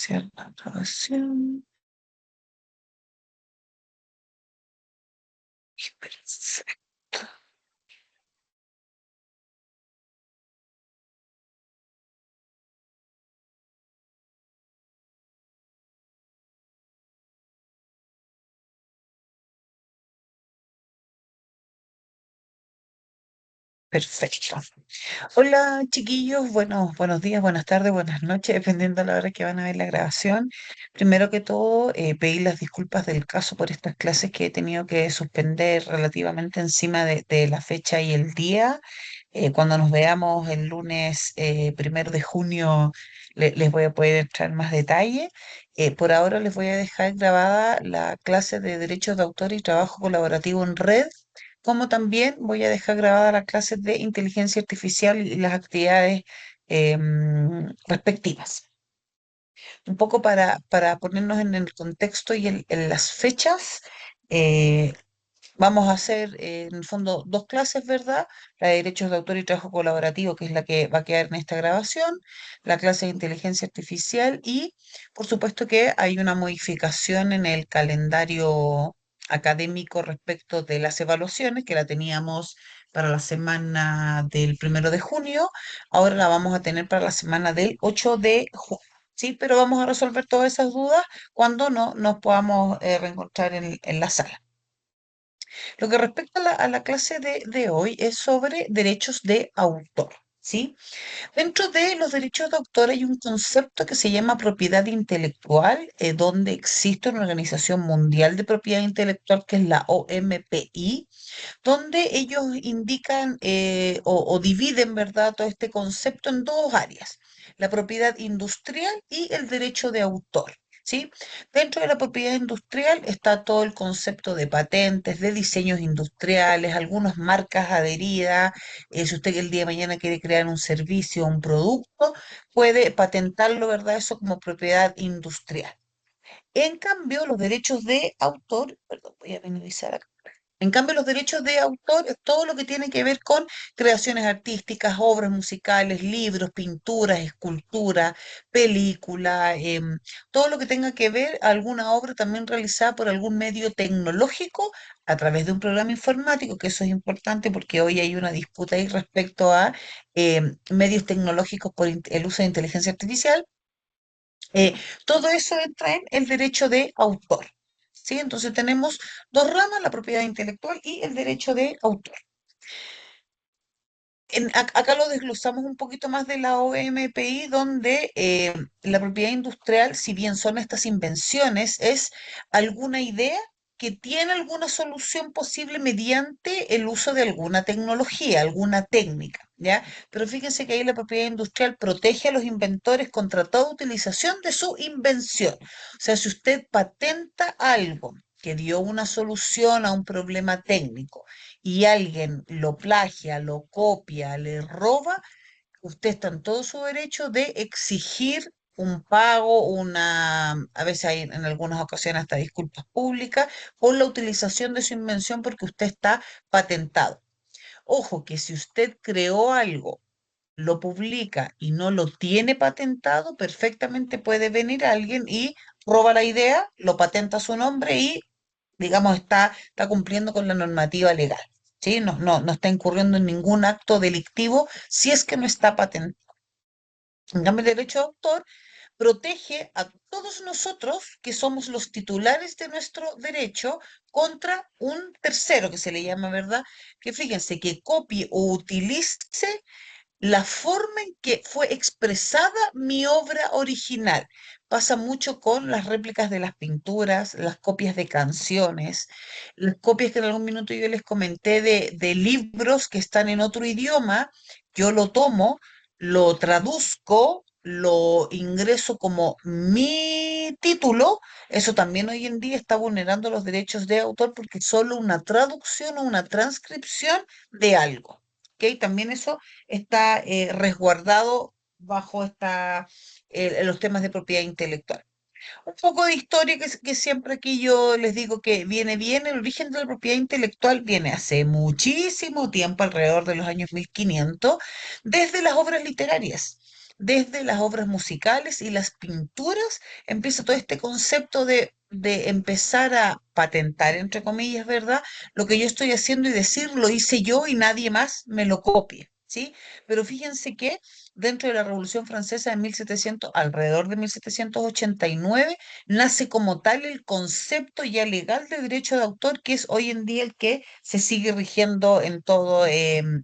Iniciar la grabación. Perfecto. Perfecto. Hola, chiquillos. Bueno, buenos días, buenas tardes, buenas noches, dependiendo de la hora que van a ver la grabación. Primero que todo, pedir las disculpas del caso por estas clases que he tenido que suspender relativamente encima de la fecha y el día. Cuando nos veamos el lunes 1 de junio, les voy a poder entrar en más detalle. Por ahora les voy a dejar grabada la clase de Derechos de Autor y Trabajo Colaborativo en Red, como también voy a dejar grabada las clases de inteligencia artificial y las actividades respectivas. Un poco para ponernos en el contexto y en las fechas. eh, Vamos a hacer, en el fondo, dos clases, ¿verdad? La de Derechos de Autor y Trabajo Colaborativo, que es la que va a quedar en esta grabación, la clase de Inteligencia Artificial y, por supuesto, que hay una modificación en el calendario académico respecto de las evaluaciones, que la teníamos para la semana del 1 de junio, ahora la vamos a tener para la semana del 8 de junio. Sí, pero vamos a resolver todas esas dudas cuando no nos podamos reencontrar en la sala. Lo que respecta a la clase de hoy es sobre derechos de autor, ¿sí? Dentro de los derechos de autor hay un concepto que se llama propiedad intelectual, donde existe una organización mundial de propiedad intelectual que es la OMPI, donde ellos indican o dividen, ¿verdad?, todo este concepto en dos áreas, la propiedad industrial y el derecho de autor. ¿Sí? Dentro de la propiedad industrial está todo el concepto de patentes, de diseños industriales, algunas marcas adheridas. Si usted el día de mañana quiere crear un servicio o un producto, puede patentarlo, ¿verdad? Eso como propiedad industrial. En cambio, los derechos de autor, perdón, voy a minimizar acá. En cambio, los derechos de autor es todo lo que tiene que ver con creaciones artísticas, obras musicales, libros, pinturas, esculturas, películas, todo lo que tenga que ver alguna obra también realizada por algún medio tecnológico a través de un programa informático, que eso es importante porque hoy hay una disputa ahí respecto a medios tecnológicos por el uso de inteligencia artificial. eh, Todo eso entra en el derecho de autor. ¿Sí? Entonces tenemos dos ramas, la propiedad intelectual y el derecho de autor. Acá lo desglosamos un poquito más de la OMPI, donde la propiedad industrial, si bien son estas invenciones, es alguna idea que tiene alguna solución posible mediante el uso de alguna tecnología, alguna técnica, ¿ya? Pero fíjense que ahí la propiedad industrial protege a los inventores contra toda utilización de su invención. O sea, si usted patenta algo que dio una solución a un problema técnico, y alguien lo plagia, lo copia, le roba, usted está en todo su derecho de exigir un pago, a veces hay en algunas ocasiones hasta disculpas públicas por la utilización de su invención porque usted está patentado. Ojo que si usted creó algo, lo publica y no lo tiene patentado, perfectamente puede venir alguien y roba la idea, lo patenta a su nombre y, digamos, está cumpliendo con la normativa legal. ¿Sí? No está incurriendo en ningún acto delictivo si es que no está patentado. En cambio, el derecho de autor protege a todos nosotros que somos los titulares de nuestro derecho contra un tercero que se le llama, ¿verdad? Que fíjense, que copie o utilice la forma en que fue expresada mi obra original. Pasa mucho con las réplicas de las pinturas, las copias de canciones, las copias que en algún minuto yo les comenté de libros que están en otro idioma. Yo lo tomo, lo traduzco, lo ingreso como mi título. Eso también hoy en día está vulnerando los derechos de autor porque es solo una traducción o una transcripción de algo. ¿Ok? También eso está resguardado bajo los temas de propiedad intelectual. Un poco de historia que siempre aquí yo les digo que viene bien, el origen de la propiedad intelectual viene hace muchísimo tiempo, alrededor de los años 1500, desde las obras literarias. desde las obras musicales y las pinturas, empieza todo este concepto de empezar a patentar, entre comillas, ¿verdad? Lo que yo estoy haciendo y decir, lo hice yo y nadie más me lo copie. ¿Sí? Pero fíjense que dentro de la Revolución Francesa de 1700, alrededor de 1789, nace como tal el concepto ya legal de derecho de autor, que es hoy en día el que se sigue rigiendo en todo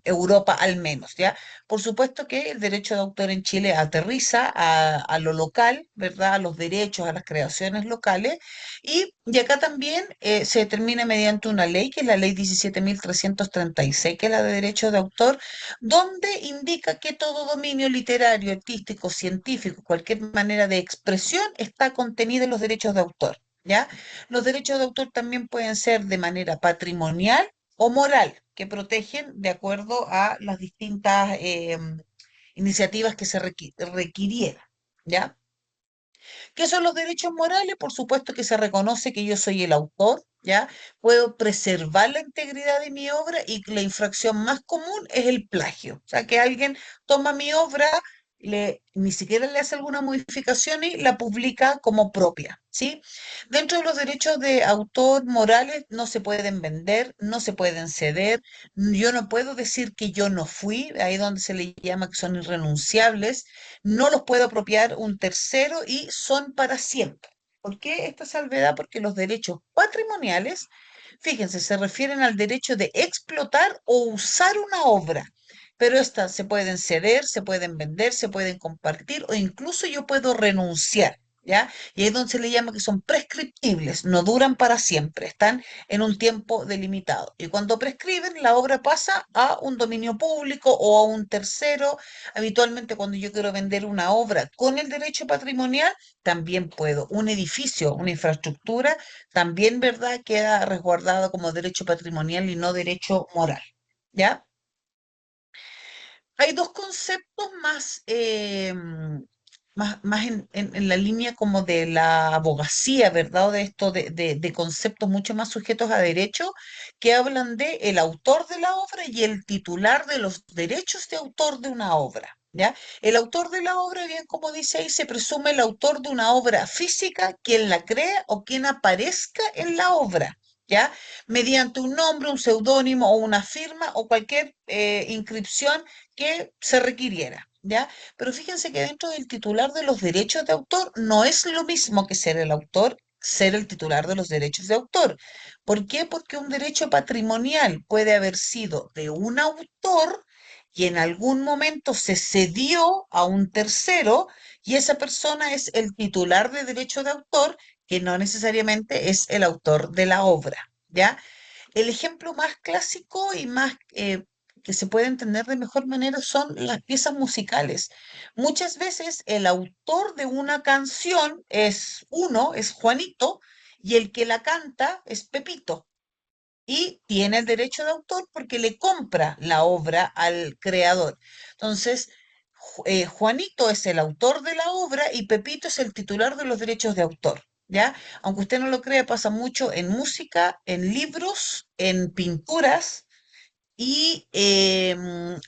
Europa al menos, ¿ya? Por supuesto que el derecho de autor en Chile aterriza a lo local, ¿verdad? A los derechos, a las creaciones locales, y acá también se determina mediante una ley, que es la ley 17.336, que es la de derecho de autor, donde indica que todo dominio literario, artístico, científico, cualquier manera de expresión está contenida en los derechos de autor, ¿ya? Los derechos de autor también pueden ser de manera patrimonial o moral, que protegen de acuerdo a las distintas iniciativas que se requirieran, ¿ya? ¿Qué son los derechos morales? Por supuesto que se reconoce que yo soy el autor, ¿ya? Puedo preservar la integridad de mi obra y la infracción más común es el plagio. O sea, que alguien toma mi obra, ni siquiera le hace alguna modificación y la publica como propia, ¿sí? Dentro de los derechos de autor morales no se pueden vender, no se pueden ceder. Yo no puedo decir que yo no fui, ahí donde se le llama que son irrenunciables, no los puede apropiar un tercero y son para siempre. ¿Por qué esta salvedad? Porque los derechos patrimoniales, fíjense, se refieren al derecho de explotar o usar una obra, pero estas se pueden ceder, se pueden vender, se pueden compartir o incluso yo puedo renunciar. ¿Ya? Y ahí es donde se le llama que son prescriptibles, no duran para siempre, están en un tiempo delimitado. Y cuando prescriben, la obra pasa a un dominio público o a un tercero. Habitualmente cuando yo quiero vender una obra con el derecho patrimonial, también puedo. Un edificio, una infraestructura, también, ¿verdad?, queda resguardado como derecho patrimonial y no derecho moral. ¿Ya? Hay dos conceptos más, más en la línea como de la abogacía, ¿verdad? O de esto de conceptos mucho más sujetos a derecho, que hablan de el autor de la obra y el titular de los derechos de autor de una obra. ¿Ya? El autor de la obra, bien como dice ahí, se presume el autor de una obra física, quien la crea o quien aparezca en la obra. ¿Ya? Mediante un nombre, un seudónimo o una firma o cualquier inscripción que se requiriera, ¿ya? Pero fíjense que dentro del titular de los derechos de autor no es lo mismo que ser el autor, ser el titular de los derechos de autor. ¿Por qué? Porque un derecho patrimonial puede haber sido de un autor y en algún momento se cedió a un tercero y esa persona es el titular de derecho de autor, que no necesariamente es el autor de la obra, ¿ya? El ejemplo más clásico y más que se puede entender de mejor manera son las piezas musicales. Muchas veces el autor de una canción es uno, es Juanito, y el que la canta es Pepito. Y tiene el derecho de autor porque le compra la obra al creador. Entonces, Juanito es el autor de la obra y Pepito es el titular de los derechos de autor. ¿Ya? Aunque usted no lo crea, pasa mucho en música, en libros, en pinturas y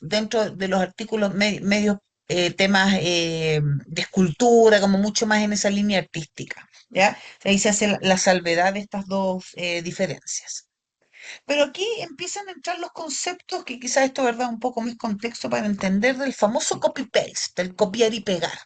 dentro de los artículos medios, temas de escultura, como mucho más en esa línea artística. ¿Ya? Ahí se hace la salvedad de estas dos diferencias. Pero aquí empiezan a entrar los conceptos que quizás esto, ¿verdad?, un poco más contexto para entender del famoso copy-paste, del copiar y pegar.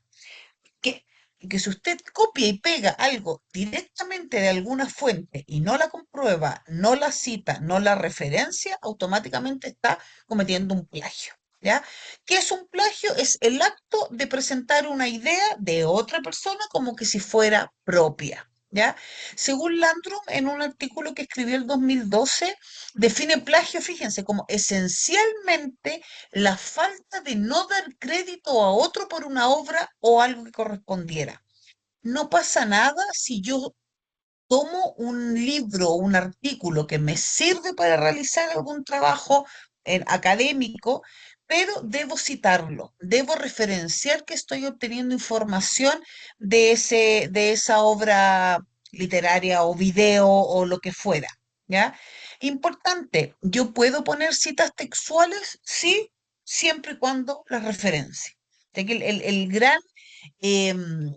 Que, que si usted copia y pega algo directamente de alguna fuente y no la comprueba, no la cita, no la referencia, automáticamente está cometiendo un plagio. ¿Ya? ¿Qué es un plagio? Es el acto de presentar una idea de otra persona como que si fuera propia. ¿Ya? Según Landrum, en un artículo que escribió el 2012, define plagio, fíjense, como esencialmente la falta de no dar crédito a otro por una obra o algo que correspondiera. No pasa nada si yo tomo un libro o un artículo que me sirve para realizar algún trabajo académico, pero debo citarlo, debo referenciar que estoy obteniendo información de esa obra literaria o video o lo que fuera, ¿ya? Importante, ¿yo puedo poner citas textuales? Sí, siempre y cuando las referencie. Ya que el gran em,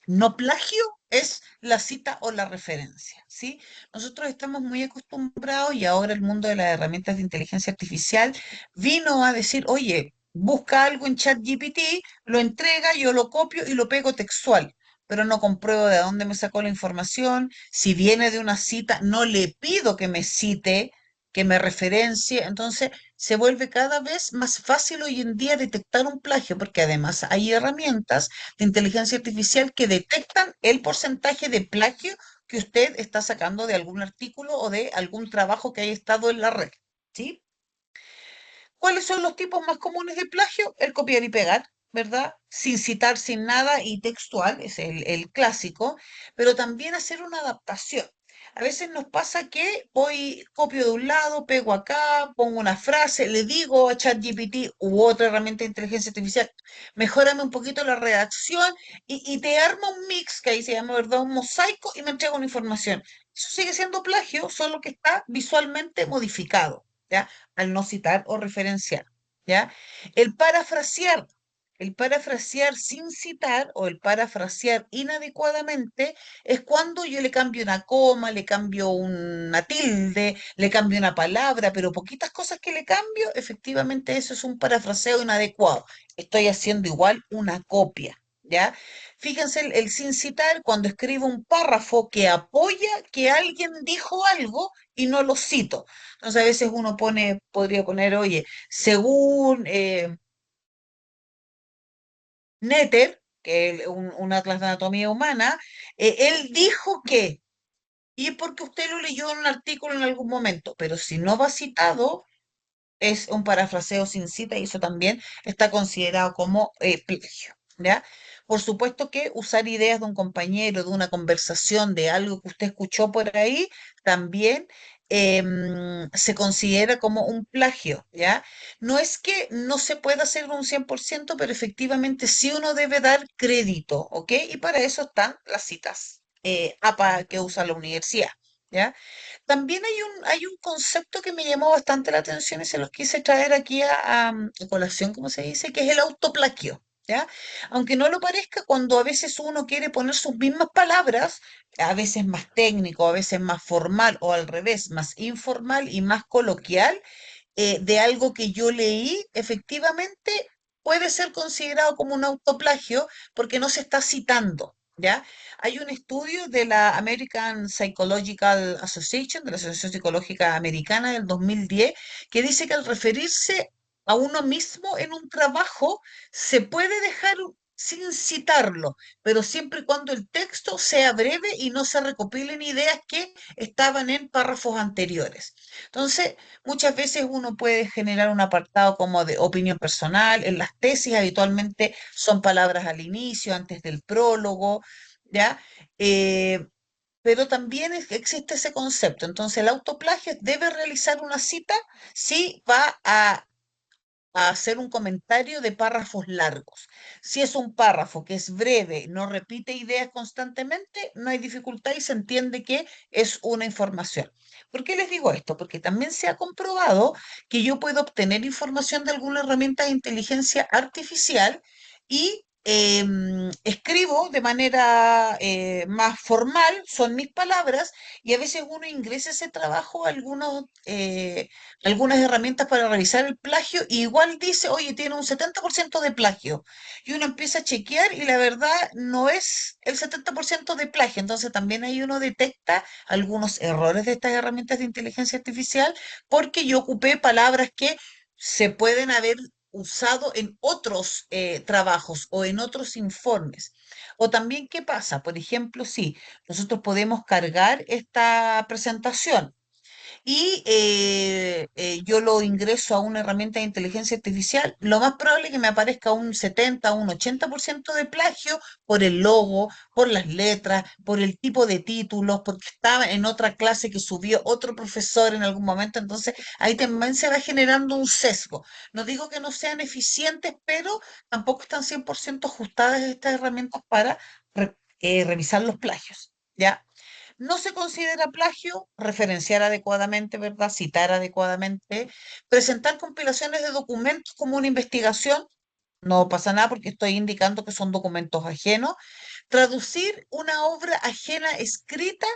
no plagio es la cita o la referencia, ¿sí? Nosotros estamos muy acostumbrados y ahora el mundo de las herramientas de inteligencia artificial vino a decir, oye, busca algo en ChatGPT, lo entrega, yo lo copio y lo pego textual, pero no compruebo de dónde me sacó la información, si viene de una cita, no le pido que me cite, que me referencie, entonces se vuelve cada vez más fácil hoy en día detectar un plagio, porque además hay herramientas de inteligencia artificial que detectan el porcentaje de plagio que usted está sacando de algún artículo o de algún trabajo que haya estado en la red. ¿Sí? ¿Cuáles son los tipos más comunes de plagio? El copiar y pegar, ¿verdad? Sin citar, sin nada y textual, es el clásico, pero también hacer una adaptación. A veces nos pasa que voy, copio de un lado, pego acá, pongo una frase, le digo a ChatGPT u otra herramienta de inteligencia artificial, mejórame un poquito la redacción y te arma un mix, que ahí se llama, ¿verdad? Un mosaico y me entrega una información. Eso sigue siendo plagio, solo que está visualmente modificado. ¿Ya? Al no citar o referenciar, ¿ya? El parafrasear, el parafrasear sin citar o el parafrasear inadecuadamente es cuando yo le cambio una coma, le cambio una tilde, le cambio una palabra, pero poquitas cosas que le cambio, efectivamente eso es un parafraseo inadecuado. Estoy haciendo igual una copia. ¿Ya? Fíjense el sin citar cuando escribo un párrafo que apoya que alguien dijo algo y no lo cito. Entonces a veces uno pone, podría poner, oye, según Netter, que es un atlas de anatomía humana, él dijo que, y es porque usted lo leyó en un artículo en algún momento, pero si no va citado, es un parafraseo sin cita y eso también está considerado como plagio, ¿ya? Por supuesto que usar ideas de un compañero, de una conversación, de algo que usted escuchó por ahí, también se considera como un plagio, ¿ya? No es que no se pueda hacer un 100%, pero efectivamente sí uno debe dar crédito, ¿ok? Y para eso están las citas APA que usa la universidad, ¿ya? También hay un concepto que me llamó bastante la atención y se los quise traer aquí a colación, como se dice, que es el autoplagio, ¿ya? Aunque no lo parezca, cuando a veces uno quiere poner sus mismas palabras, a veces más técnico, a veces más formal o al revés, más informal y más coloquial, de algo que yo leí, efectivamente puede ser considerado como un autoplagio porque no se está citando, ¿ya? Hay un estudio de la American Psychological Association, de la Asociación Psicológica Americana del 2010, que dice que al referirse a uno mismo en un trabajo se puede dejar sin citarlo, pero siempre y cuando el texto sea breve y no se recopilen ideas que estaban en párrafos anteriores. Entonces, muchas veces uno puede generar un apartado como de opinión personal. En las tesis habitualmente son palabras al inicio, antes del prólogo, ¿ya? Eh, pero también existe ese concepto. Entonces, el autoplagio debe realizar una cita si va a hacer un comentario de párrafos largos. Si es un párrafo que es breve, no repite ideas constantemente, no hay dificultad y se entiende que es una información. ¿Por qué les digo esto? Porque también se ha comprobado que yo puedo obtener información de alguna herramienta de inteligencia artificial y escribo de manera más formal, son mis palabras, y a veces uno ingresa a ese trabajo a algunas herramientas para revisar el plagio y igual dice, oye, tiene un 70% de plagio. Y uno empieza a chequear y la verdad no es el 70% de plagio. Entonces también ahí uno detecta algunos errores de estas herramientas de inteligencia artificial porque yo ocupé palabras que se pueden haber usado en otros trabajos o en otros informes. O también, ¿qué pasa? Por ejemplo, si nosotros podemos cargar esta presentación y yo lo ingreso a una herramienta de inteligencia artificial, lo más probable es que me aparezca un 70, un 80% de plagio por el logo, por las letras, por el tipo de títulos, porque estaba en otra clase que subió otro profesor en algún momento, entonces ahí también se va generando un sesgo. No digo que no sean eficientes, pero tampoco están 100% ajustadas estas herramientas para revisar los plagios, ¿ya? No se considera plagio referenciar adecuadamente, ¿verdad? Citar adecuadamente, presentar compilaciones de documentos como una investigación, No pasa nada porque estoy indicando que son documentos ajenos. Traducir una obra ajena escrita,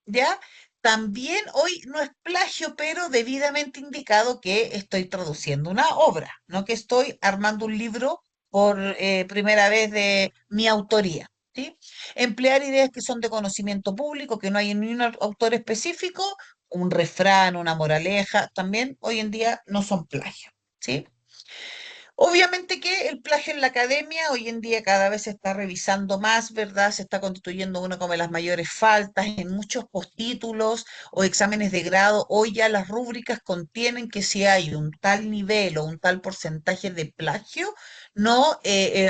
¿ya? También hoy no es plagio, pero debidamente indicado que estoy traduciendo una obra, no que estoy armando un libro por primera vez de mi autoría, ¿sí? Emplear ideas que son de conocimiento público, que no hay ni un autor específico, un refrán, una moraleja, también hoy en día no son plagio, ¿sí? Obviamente que el plagio en la academia hoy en día cada vez se está revisando más, ¿verdad? Se está constituyendo una como de las mayores faltas en muchos postítulos o exámenes de grado. Hoy ya las rúbricas contienen que si hay un tal nivel o un tal porcentaje de plagio, no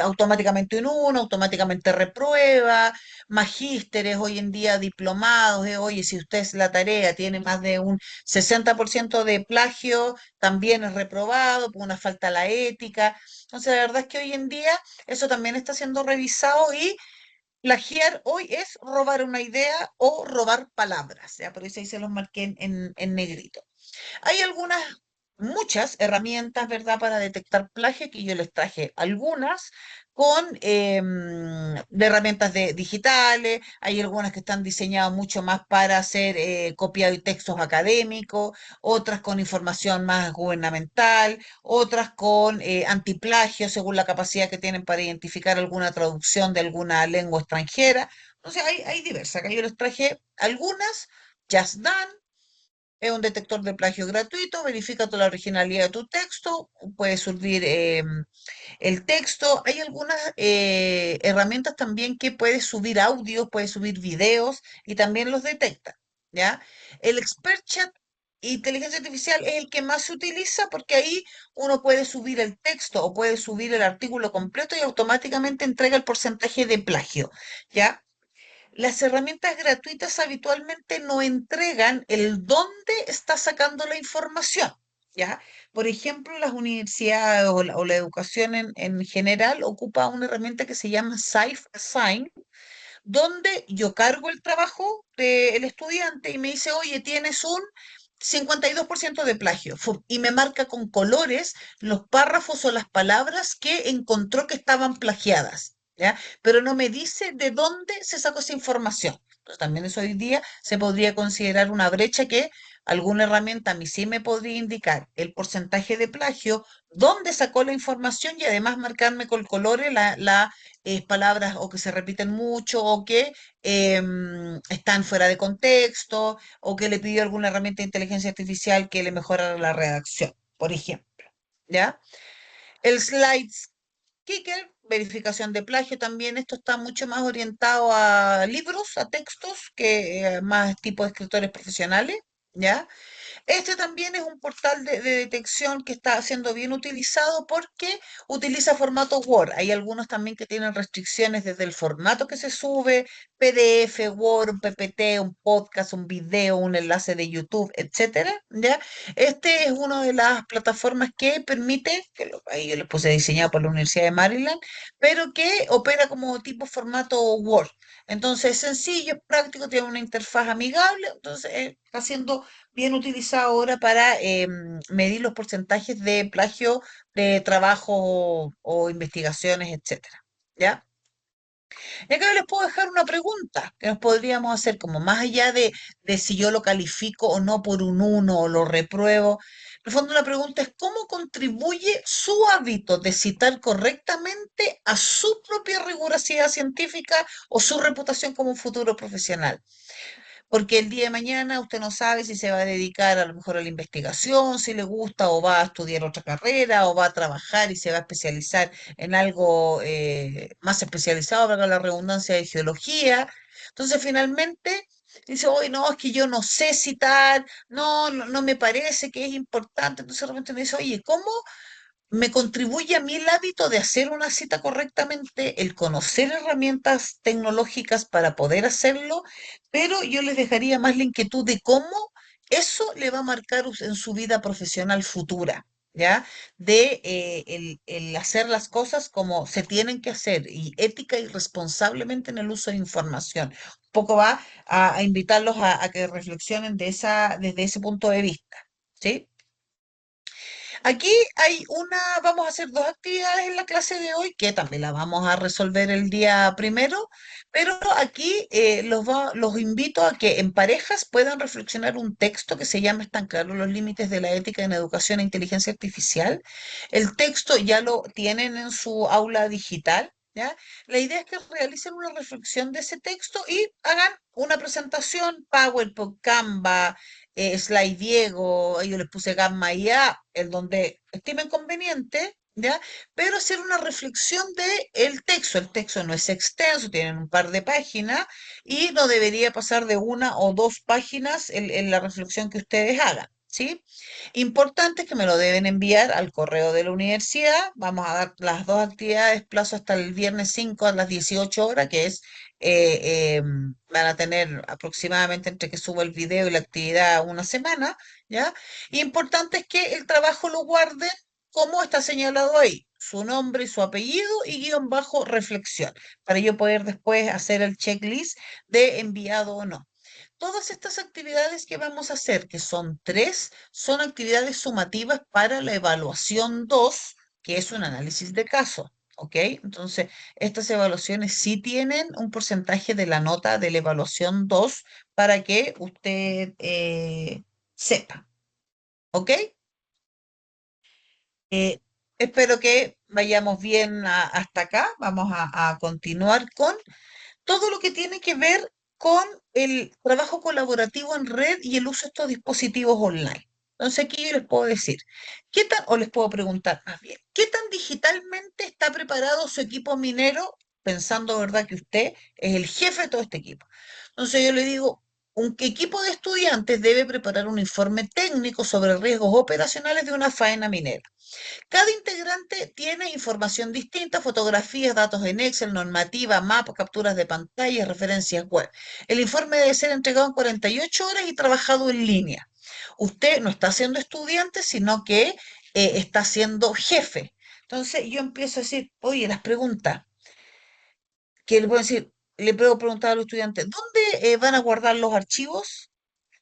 automáticamente un uno, automáticamente reprueba. Magísteres, hoy en día diplomados, oye, si usted es la tarea tiene más de un 60% de plagio, también es reprobado por una falta a la ética. Entonces, la verdad es que hoy en día eso también está siendo revisado y plagiar hoy es robar una idea o robar palabras, ¿ya? Por eso ahí se los marqué en negrito. Hay algunas, muchas herramientas, ¿verdad?, para detectar plagio, que yo les traje algunas con de herramientas digitales, hay algunas que están diseñadas mucho más para hacer copiado y textos académicos, otras con información más gubernamental, otras con antiplagio según la capacidad que tienen para identificar alguna traducción de alguna lengua extranjera. Entonces hay diversas, acá yo les traje algunas, Just Done, es un detector de plagio gratuito, verifica toda la originalidad de tu texto, puedes subir el texto. Hay algunas herramientas también que puedes subir audios, puedes subir videos y también los detecta, ¿ya? El Expert Chat Inteligencia Artificial es el que más se utiliza porque ahí uno puede subir el texto o puede subir el artículo completo y automáticamente entrega el porcentaje de plagio, ¿ya? Las herramientas gratuitas habitualmente no entregan el dónde está sacando la información, ¿ya? Por ejemplo, las universidades o la educación en general ocupa una herramienta que se llama Safe Assign, donde yo cargo el trabajo del estudiante y me dice, oye, tienes un 52% de plagio, y me marca con colores los párrafos o las palabras que encontró que estaban plagiadas, ¿ya? Pero no me dice de dónde se sacó esa información. Entonces, también eso hoy día se podría considerar una brecha que alguna herramienta a mí sí me podría indicar el porcentaje de plagio, dónde sacó la información y además marcarme con colores palabras o que se repiten mucho o que están fuera de contexto o que le pidió alguna herramienta de inteligencia artificial que le mejorara la redacción, por ejemplo, ¿ya? El Slides Kicker, verificación de plagio también, esto está mucho más orientado a libros, a textos, que más tipo de escritores profesionales, ¿ya? Este también es un portal de detección que está siendo bien utilizado porque utiliza formato Word. Hay algunos también que tienen restricciones desde el formato que se sube, PDF, Word, un PPT, un podcast, un video, un enlace de YouTube, etcétera, ¿ya? Este es una de las plataformas que permite, ahí yo les puse diseñado por la Universidad de Maryland, pero que opera como tipo formato Word. Entonces es sencillo, es práctico, tiene una interfaz amigable, entonces está siendo bien utilizado ahora para medir los porcentajes de plagio de trabajo o investigaciones, etcétera. ¿Ya? Y acá yo les puedo dejar una pregunta que nos podríamos hacer, como más allá de si yo lo califico o no por un uno o lo repruebo. En el fondo la pregunta es cómo contribuye su hábito de citar correctamente a su propia rigurosidad científica o su reputación como un futuro profesional. Porque el día de mañana usted no sabe si se va a dedicar a lo mejor a la investigación, si le gusta, o va a estudiar otra carrera, o va a trabajar y se va a especializar en algo más especializado, para la redundancia de geología. Entonces, finalmente, dice, hoy no, es que yo no sé citar, no me parece que es importante. Entonces, de repente me dice, oye, ¿cómo me contribuye a mí el hábito de hacer una cita correctamente, el conocer herramientas tecnológicas para poder hacerlo, pero yo les dejaría más la inquietud de cómo eso le va a marcar en su vida profesional futura, ¿ya? De el hacer las cosas como se tienen que hacer y ética y responsablemente en el uso de información. Un poco va a invitarlos a que reflexionen desde ese punto de vista, ¿sí? Aquí vamos a hacer dos actividades en la clase de hoy, que también la vamos a resolver el día primero, pero aquí los invito a que en parejas puedan reflexionar un texto que se llama Están claros los límites de la ética en educación e inteligencia artificial. El texto ya lo tienen en su aula digital, ¿ya? La idea es que realicen una reflexión de ese texto y hagan una presentación, PowerPoint, Canva, Slide Diego, yo les puse Gamma IA, en donde estimen conveniente, ¿ya? Pero hacer una reflexión de el texto. El texto no es extenso, tienen un par de páginas y no debería pasar de una o dos páginas en la reflexión que ustedes hagan, ¿sí? Importante es que me lo deben enviar al correo de la universidad. Vamos a dar las dos actividades, plazo hasta el viernes 5 a las 18 horas, que es van a tener aproximadamente entre que subo el video y la actividad una semana, ¿ya? Importante es que el trabajo lo guarden como está señalado ahí, su nombre y su apellido y guión bajo reflexión, para yo poder después hacer el checklist de enviado o no. Todas estas actividades que vamos a hacer, que son tres, son actividades sumativas para la evaluación 2, que es un análisis de caso. ¿Ok? Entonces, estas evaluaciones sí tienen un porcentaje de la nota de la evaluación 2 para que usted sepa. ¿Ok? Eh, Espero que vayamos bien hasta acá. Vamos a continuar con todo lo que tiene que ver con el trabajo colaborativo en red y el uso de estos dispositivos online. Entonces aquí yo les puedo decir, o les puedo preguntar más bien, ¿qué tan digitalmente está preparado su equipo minero, pensando, verdad, que usted es el jefe de todo este equipo? Entonces yo le digo, un equipo de estudiantes debe preparar un informe técnico sobre riesgos operacionales de una faena minera. Cada integrante tiene información distinta, fotografías, datos en Excel, normativa, mapas, capturas de pantalla, referencias web. El informe debe ser entregado en 48 horas y trabajado en línea. Usted no está siendo estudiante, sino que está siendo jefe. Entonces yo empiezo a decir, oye, las preguntas que le puedo decir, le puedo preguntar a los estudiantes, ¿dónde van a guardar los archivos?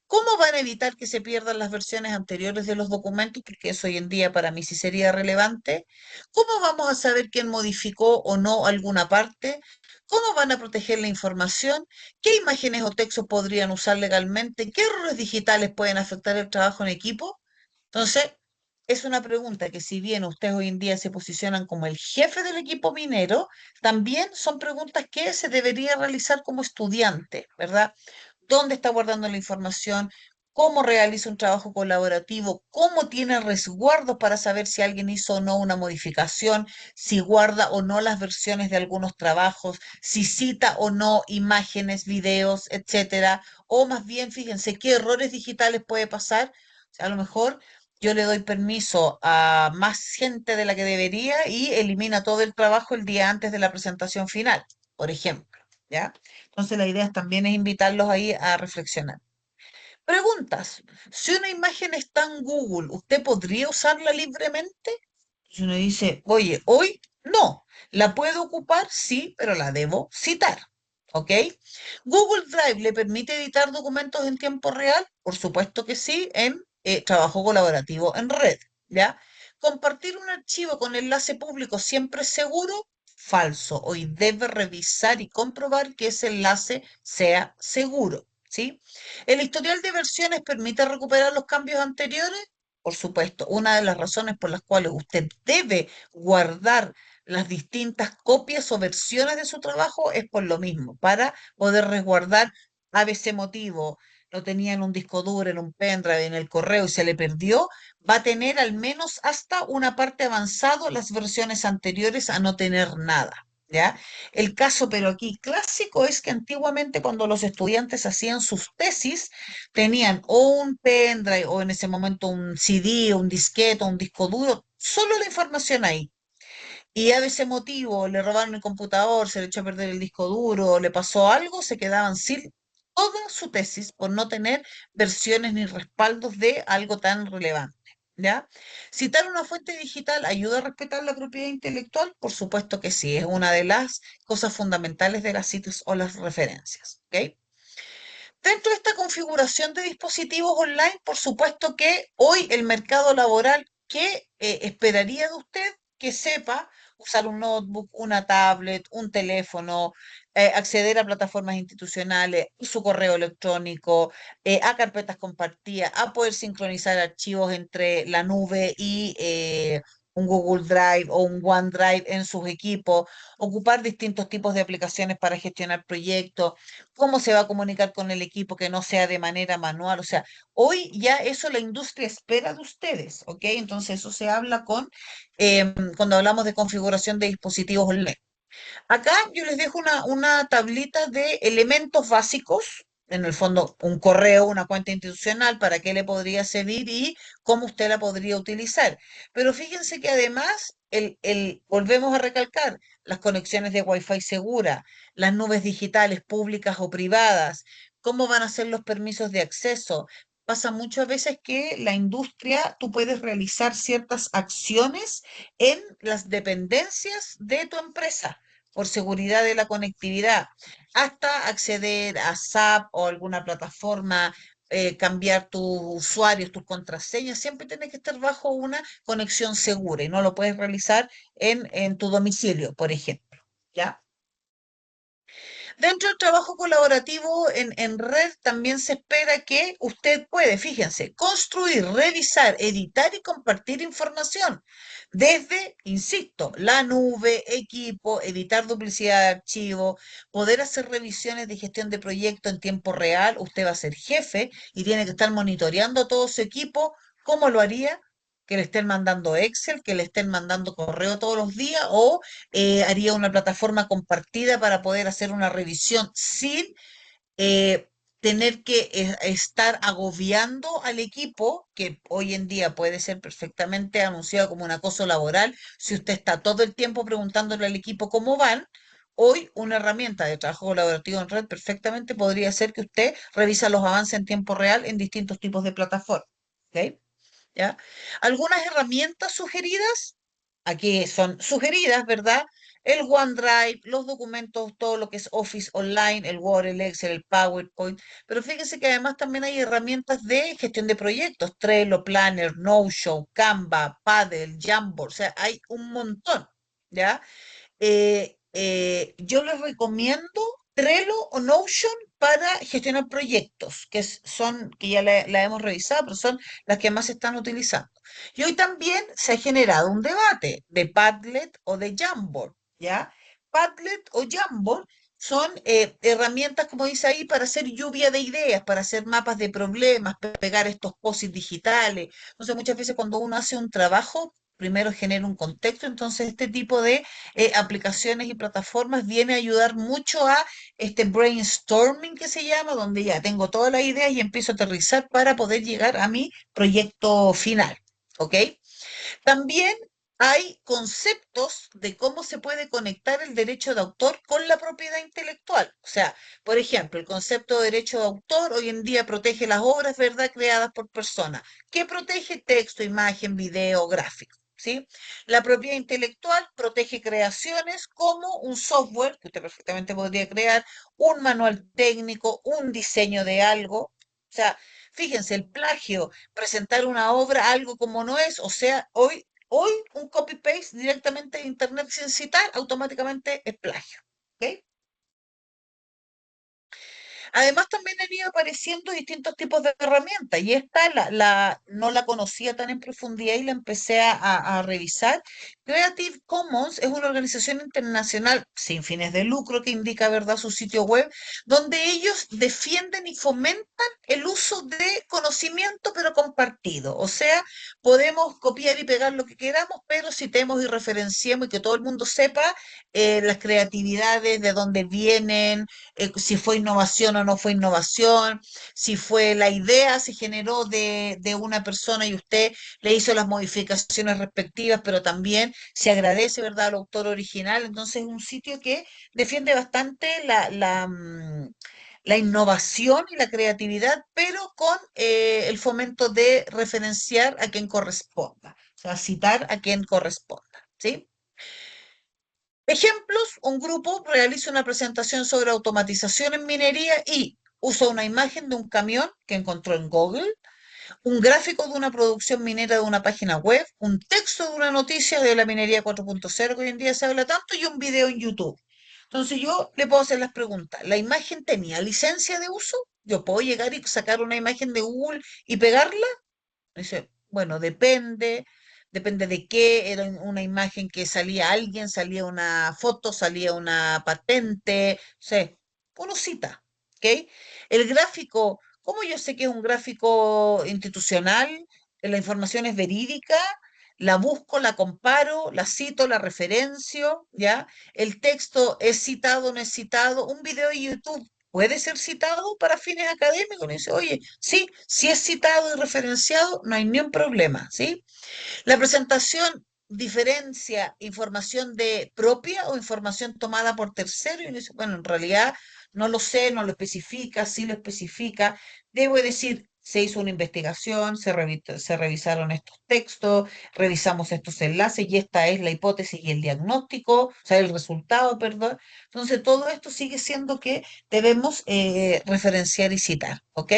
¿Cómo van a evitar que se pierdan las versiones anteriores de los documentos? Porque eso hoy en día para mí sí sería relevante. ¿Cómo vamos a saber quién modificó o no alguna parte? ¿Cómo van a proteger la información? ¿Qué imágenes o textos podrían usar legalmente? ¿Qué errores digitales pueden afectar el trabajo en equipo? Entonces, es una pregunta que si bien ustedes hoy en día se posicionan como el jefe del equipo minero, también son preguntas que se debería realizar como estudiante, ¿verdad? ¿Dónde está guardando la información? ¿Cómo realiza un trabajo colaborativo? ¿Cómo tiene resguardos para saber si alguien hizo o no una modificación? Si guarda o no las versiones de algunos trabajos, si cita o no imágenes, videos, etcétera. O más bien, fíjense qué errores digitales puede pasar. O sea, a lo mejor yo le doy permiso a más gente de la que debería y elimina todo el trabajo el día antes de la presentación final, por ejemplo, ¿ya? Entonces la idea también es invitarlos ahí a reflexionar. Preguntas. Si una imagen está en Google, ¿usted podría usarla libremente? Si uno dice, oye, hoy no, ¿la puedo ocupar? Sí, pero la debo citar. ¿Ok? ¿Google Drive le permite editar documentos en tiempo real? Por supuesto que sí, en trabajo colaborativo en red. ¿Ya? ¿Compartir un archivo con enlace público siempre es seguro? Falso. Hoy debe revisar y comprobar que ese enlace sea seguro. ¿Sí? ¿El historial de versiones permite recuperar los cambios anteriores? Por supuesto, una de las razones por las cuales usted debe guardar las distintas copias o versiones de su trabajo es por lo mismo, para poder resguardar ABC motivo, lo tenía en un disco duro, en un pendrive, en el correo y se le perdió, va a tener al menos hasta una parte avanzado las versiones anteriores a no tener nada. ¿Ya? El caso, pero aquí clásico, es que antiguamente cuando los estudiantes hacían sus tesis, tenían o un pendrive o en ese momento un CD, un disquete, un disco duro, solo la información ahí. Y a ese motivo le robaron el computador, se le echó a perder el disco duro, le pasó algo, se quedaban sin toda su tesis por no tener versiones ni respaldos de algo tan relevante. ¿Ya? ¿Citar una fuente digital ayuda a respetar la propiedad intelectual? Por supuesto que sí, es una de las cosas fundamentales de las citas o las referencias. ¿Ok? Dentro de esta configuración de dispositivos online, por supuesto que hoy el mercado laboral ¿qué esperaría de usted que sepa usar un notebook, una tablet, un teléfono, acceder a plataformas institucionales, su correo electrónico, a carpetas compartidas, a poder sincronizar archivos entre la nube y un Google Drive o un OneDrive en sus equipos, ocupar distintos tipos de aplicaciones para gestionar proyectos, cómo se va a comunicar con el equipo que no sea de manera manual? O sea, hoy ya eso la industria espera de ustedes, ¿ok? Entonces eso se habla cuando hablamos de configuración de dispositivos online. Acá yo les dejo una tablita de elementos básicos, en el fondo un correo, una cuenta institucional, para qué le podría servir y cómo usted la podría utilizar. Pero fíjense que además, volvemos a recalcar, las conexiones de Wi-Fi segura, las nubes digitales públicas o privadas, cómo van a ser los permisos de acceso. Pasa muchas veces que la industria, tú puedes realizar ciertas acciones en las dependencias de tu empresa por seguridad de la conectividad, hasta acceder a SAP o alguna plataforma, cambiar tus usuarios, tus contraseñas, siempre tiene que estar bajo una conexión segura y no lo puedes realizar en tu domicilio, por ejemplo. ¿Ya? Dentro del trabajo colaborativo en red también se espera que usted puede, fíjense, construir, revisar, editar y compartir información desde, insisto, la nube, equipo, evitar duplicidad de archivos, poder hacer revisiones de gestión de proyecto en tiempo real. Usted va a ser jefe y tiene que estar monitoreando a todo su equipo. ¿Cómo lo haría? Que le estén mandando Excel, que le estén mandando correo todos los días o haría una plataforma compartida para poder hacer una revisión sin eh, tener que estar agobiando al equipo, que hoy en día puede ser perfectamente anunciado como un acoso laboral, si usted está todo el tiempo preguntándole al equipo cómo van. Hoy una herramienta de trabajo colaborativo en red perfectamente podría ser que usted revisa los avances en tiempo real en distintos tipos de plataformas. ¿Ok? ¿Ya? Algunas herramientas sugeridas, aquí son sugeridas, ¿verdad? El OneDrive, los documentos, todo lo que es Office Online, el Word, el Excel, el PowerPoint, pero fíjense que además también hay herramientas de gestión de proyectos, Trello, Planner, Notion, Canva, Paddle, Jamboard, o sea, hay un montón, ¿ya? Yo les recomiendo Trello o Notion para gestionar proyectos, que ya la hemos revisado, pero son las que más se están utilizando. Y hoy también se ha generado un debate de Padlet o de Jamboard, ¿ya? Padlet o Jamboard son herramientas, como dice ahí, para hacer lluvia de ideas, para hacer mapas de problemas, pegar estos posits digitales. Entonces, muchas veces cuando uno hace un trabajo, primero genera un contexto, entonces este tipo de aplicaciones y plataformas viene a ayudar mucho a este brainstorming que se llama, donde ya tengo todas las ideas y empiezo a aterrizar para poder llegar a mi proyecto final. ¿Ok? También hay conceptos de cómo se puede conectar el derecho de autor con la propiedad intelectual. O sea, por ejemplo, el concepto de derecho de autor hoy en día protege las obras, ¿verdad?, creadas por personas. ¿Qué protege? Texto, imagen, video, gráfico. ¿Sí? La propiedad intelectual protege creaciones como un software que usted perfectamente podría crear, un manual técnico, un diseño de algo. O sea, fíjense, el plagio, presentar una obra algo como no es, o sea, hoy un copy-paste directamente de internet sin citar automáticamente es plagio. ¿Ok? Además, también han ido apareciendo distintos tipos de herramientas y esta no la conocía tan en profundidad y la empecé a revisar. Creative Commons es una organización internacional sin fines de lucro que indica, ¿verdad?, su sitio web, donde ellos defienden y fomentan el uso de conocimiento, pero compartido. O sea, podemos copiar y pegar lo que queramos, pero citemos y referenciemos y que todo el mundo sepa las creatividades, de dónde vienen, si fue innovación o no fue innovación, si fue la idea, se generó de una persona y usted le hizo las modificaciones respectivas, pero también se agradece, ¿verdad?, al autor original. Entonces es un sitio que defiende bastante la innovación y la creatividad, pero con el fomento de referenciar a quien corresponda, o sea, citar a quien corresponda, ¿sí? Ejemplos, un grupo realiza una presentación sobre automatización en minería y usa una imagen de un camión que encontró en Google, un gráfico de una producción minera de una página web, un texto de una noticia de la minería 4.0 que hoy en día se habla tanto y un video en YouTube. Entonces yo le puedo hacer las preguntas. ¿La imagen tenía licencia de uso? Yo puedo llegar y sacar una imagen de Google y pegarla. Dice, bueno, depende de qué, era una imagen que salía alguien, salía una foto, salía una patente, o sea, uno cita, ¿ok? El gráfico, ¿cómo yo sé que es un gráfico institucional? La información es verídica, la busco, la comparo, la cito, la referencio, ¿ya? El texto es citado, no es citado, un video de YouTube puede ser citado para fines académicos. Y dice, oye, sí, si es citado y referenciado, no hay ni un problema, ¿sí? La presentación diferencia información de propia o información tomada por tercero. Y uno dice, bueno, en realidad no lo sé, no lo especifica, sí lo especifica. Debo decir, se hizo una investigación, se revisaron estos textos, revisamos estos enlaces y esta es la hipótesis y el diagnóstico, o sea, el resultado, perdón. Entonces, todo esto sigue siendo que debemos referenciar y citar, ¿ok?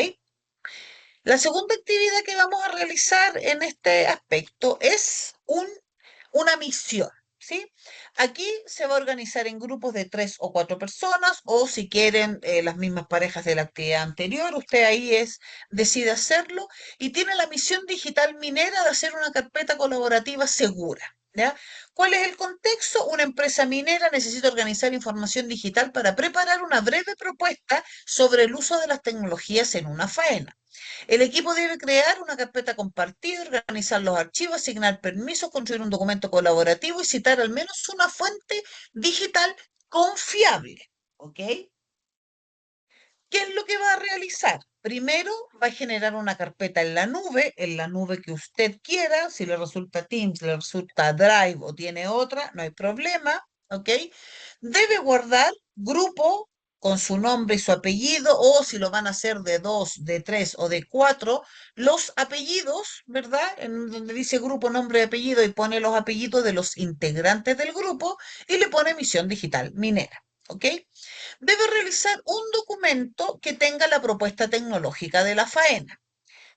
La segunda actividad que vamos a realizar en este aspecto es una misión, ¿sí? Aquí se va a organizar en grupos de 3 o 4 personas o si quieren las mismas parejas de la actividad anterior, usted ahí decide hacerlo y tiene la misión digital minera de hacer una carpeta colaborativa segura. ¿Ya? ¿Cuál es el contexto? Una empresa minera necesita organizar información digital para preparar una breve propuesta sobre el uso de las tecnologías en una faena. El equipo debe crear una carpeta compartida, organizar los archivos, asignar permisos, construir un documento colaborativo y citar al menos una fuente digital confiable. ¿Ok? ¿Qué es lo que va a realizar? Primero, va a generar una carpeta en la nube que usted quiera. Si le resulta Teams, le resulta Drive o tiene otra, no hay problema. ¿Ok? Debe guardar grupo con su nombre y su apellido, o si lo van a hacer de 2, de 3 o de 4, los apellidos, ¿verdad? En donde dice grupo, nombre y apellido y pone los apellidos de los integrantes del grupo y le pone misión digital minera. ¿Ok? Debe realizar un documento que tenga la propuesta tecnológica de la faena.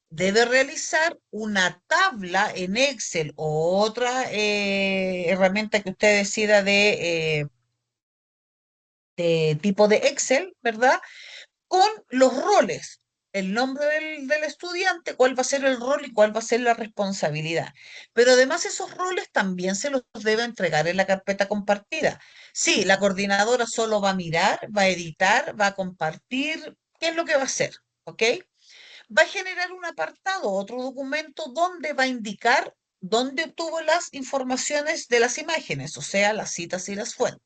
Debe realizar una tabla en Excel o otra herramienta que usted decida de tipo de Excel, ¿verdad? Con los roles, el nombre del estudiante, cuál va a ser el rol y cuál va a ser la responsabilidad. Pero además esos roles también se los debe entregar en la carpeta compartida. Sí, la coordinadora solo va a mirar, va a editar, va a compartir, ¿qué es lo que va a hacer? ¿Ok? Va a generar un apartado, otro documento donde va a indicar dónde obtuvo las informaciones de las imágenes, o sea, las citas y las fuentes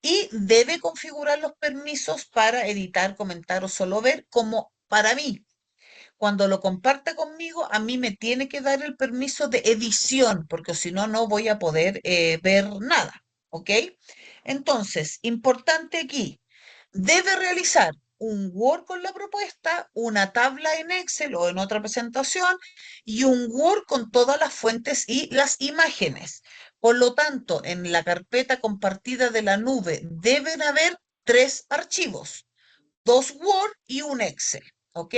y debe configurar los permisos para editar, comentar o solo ver, como para mí. Cuando lo comparta conmigo, a mí me tiene que dar el permiso de edición, porque si no, no voy a poder ver nada. ¿Ok? Entonces, importante aquí, debe realizar un Word con la propuesta, una tabla en Excel o en otra presentación y un Word con todas las fuentes y las imágenes. Por lo tanto, en la carpeta compartida de la nube deben haber 3 archivos, 2 Word y un Excel, ¿ok?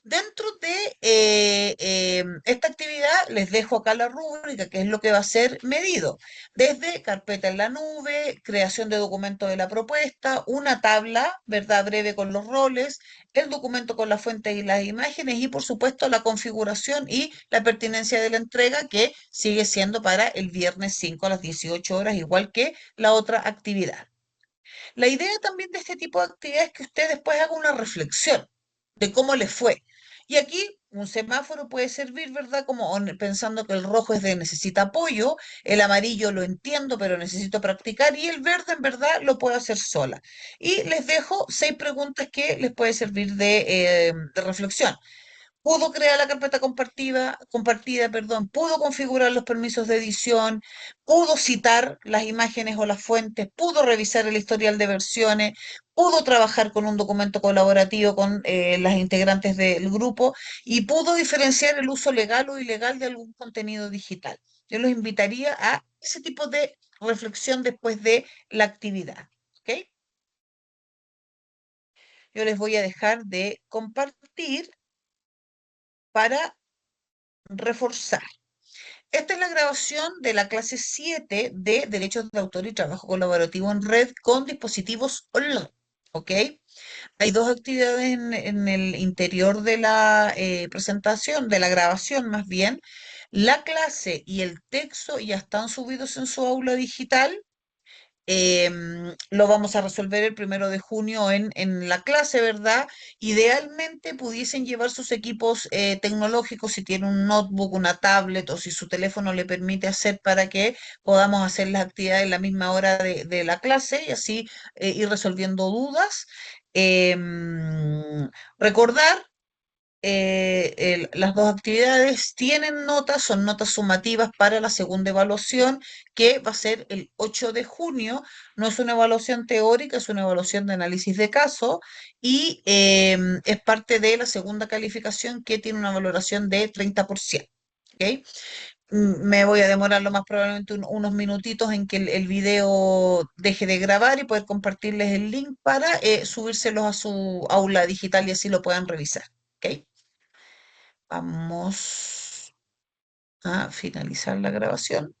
Dentro de esta actividad les dejo acá la rúbrica, que es lo que va a ser medido. Desde carpeta en la nube, creación de documento de la propuesta, una tabla, ¿verdad? Breve con los roles, el documento con las fuentes y las imágenes y por supuesto la configuración y la pertinencia de la entrega que sigue siendo para el viernes 5 a las 18 horas, igual que la otra actividad. La idea también de este tipo de actividades es que usted después haga una reflexión de cómo le fue. Y aquí un semáforo puede servir, ¿verdad? Como pensando que el rojo es de necesita apoyo, el amarillo lo entiendo, pero necesito practicar, y el verde, en verdad, lo puedo hacer sola. Y les dejo 6 preguntas que les puede servir de reflexión. Pudo crear la carpeta compartida, perdón, pudo configurar los permisos de edición, pudo citar las imágenes o las fuentes, pudo revisar el historial de versiones, pudo trabajar con un documento colaborativo con las integrantes del grupo y pudo diferenciar el uso legal o ilegal de algún contenido digital. Yo los invitaría a ese tipo de reflexión después de la actividad. ¿Ok? Yo les voy a dejar de compartir para reforzar. Esta es la grabación de la clase 7 de Derechos de Autor y Trabajo Colaborativo en Red con dispositivos online. ¿Ok? Hay dos actividades en el interior de la presentación, de la grabación más bien. La clase y el texto ya están subidos en su aula digital. Lo vamos a resolver el 1 de junio en la clase, ¿verdad? Idealmente pudiesen llevar sus equipos tecnológicos si tienen un notebook, una tablet o si su teléfono le permite hacer para que podamos hacer las actividades en la misma hora de la clase y así ir resolviendo dudas. Recordar las dos actividades tienen notas, son notas sumativas para la segunda evaluación, que va a ser el 8 de junio. No es una evaluación teórica, es una evaluación de análisis de caso y es parte de la segunda calificación que tiene una valoración de 30%. ¿Ok? Me voy a demorar lo más probablemente unos minutitos en que el video deje de grabar y poder compartirles el link para subírselos a su aula digital y así lo puedan revisar. ¿Ok? Vamos a finalizar la grabación.